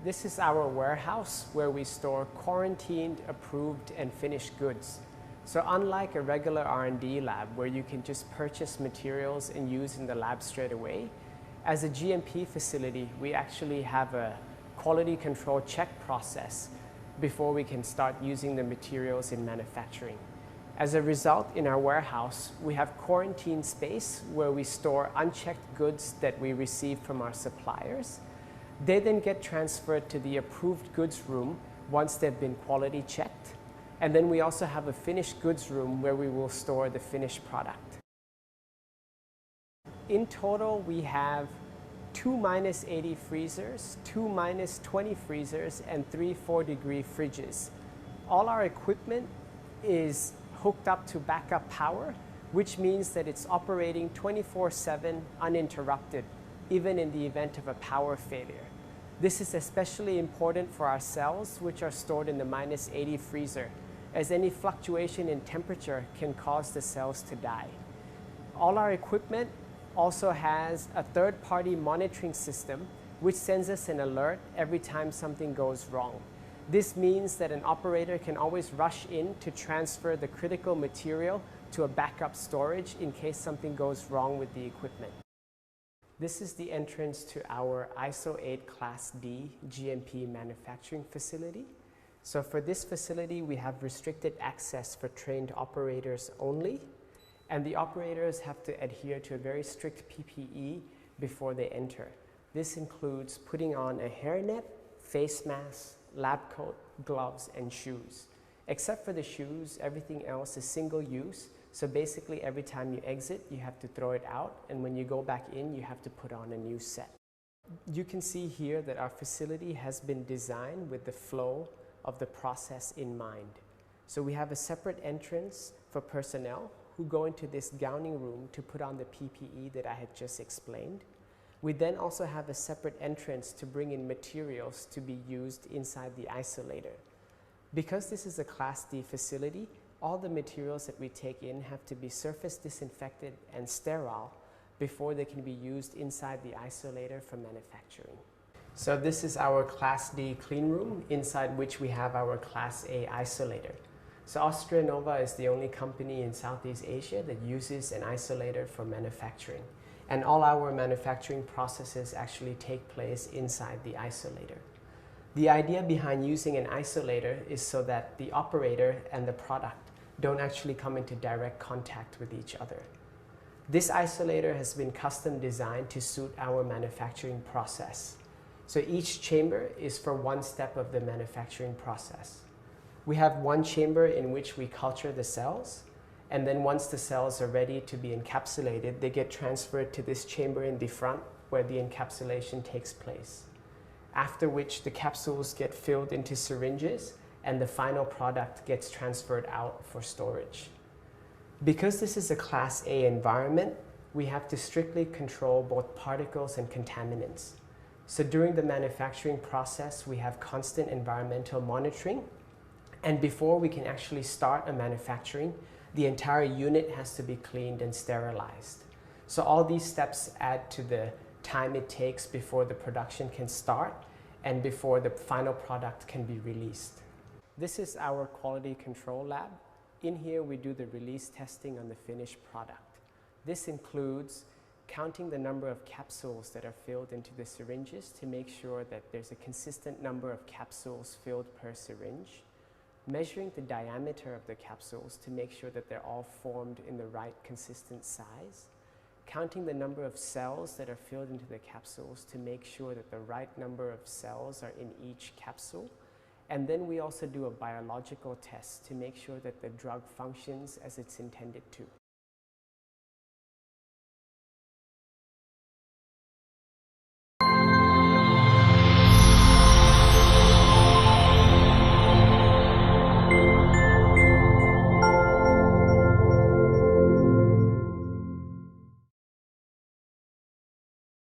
This is our warehouse where we store quarantined, approved, and finished goods. So unlike a regular R&D lab where you can just purchase materials and use in the lab straight away, as a GMP facility, we actually have a quality control check process before we can start using the materials in manufacturing. As a result, in our warehouse, we have quarantine space where we store unchecked goods that we receive from our suppliers. They then get transferred to the approved goods room once they've been quality checked. And then we also have a finished goods room where we will store the finished product. In total, we have 2 -80 freezers, 2 -20 freezers, and 3 4-degree fridges. All our equipment is hooked up to backup power, which means that it's operating 24/7 uninterrupted, even in the event of a power failure. This is especially important for our cells, which are stored in the -80 freezer, as any fluctuation in temperature can cause the cells to die. All our equipment also has a third-party monitoring system, which sends us an alert every time something goes wrong. This means that an operator can always rush in to transfer the critical material to a backup storage in case something goes wrong with the equipment. This is the entrance to our ISO 8 Class D GMP manufacturing facility. So for this facility, we have restricted access for trained operators only, and the operators have to adhere to a very strict PPE before they enter. This includes putting on a hairnet, face mask, lab coat, gloves, and shoes. Except for the shoes, everything else is single use. So basically every time you exit, you have to throw it out, and when you go back in, you have to put on a new set. You can see here that our facility has been designed with the flow of the process in mind. So we have a separate entrance for personnel who go into this gowning room to put on the PPE that I had just explained. We then also have a separate entrance to bring in materials to be used inside the isolator. Because this is a Class D facility, all the materials that we take in have to be surface disinfected and sterile before they can be used inside the isolator for manufacturing. So this is our Class D clean room, inside which we have our Class A isolator. So Austrianova is the only company in Southeast Asia that uses an isolator for manufacturing. And all our manufacturing processes actually take place inside the isolator. The idea behind using an isolator is so that the operator and the product don't actually come into direct contact with each other. This isolator has been custom designed to suit our manufacturing process. So each chamber is for one step of the manufacturing process. We have one chamber in which we culture the cells, and then once the cells are ready to be encapsulated, they get transferred to this chamber in the front where the encapsulation takes place. After which the capsules get filled into syringes and the final product gets transferred out for storage. Because this is a Class A environment, we have to strictly control both particles and contaminants. So during the manufacturing process, we have constant environmental monitoring, and before we can actually start a manufacturing, the entire unit has to be cleaned and sterilized. So all these steps add to the time it takes before the production can start and before the final product can be released. This is our quality control lab. In here, we do the release testing on the finished product. This includes counting the number of capsules that are filled into the syringes to make sure that there's a consistent number of capsules filled per syringe, measuring the diameter of the capsules to make sure that they're all formed in the right consistent size, counting the number of cells that are filled into the capsules to make sure that the right number of cells are in each capsule. And then we also do a biological test to make sure that the drug functions as it's intended to.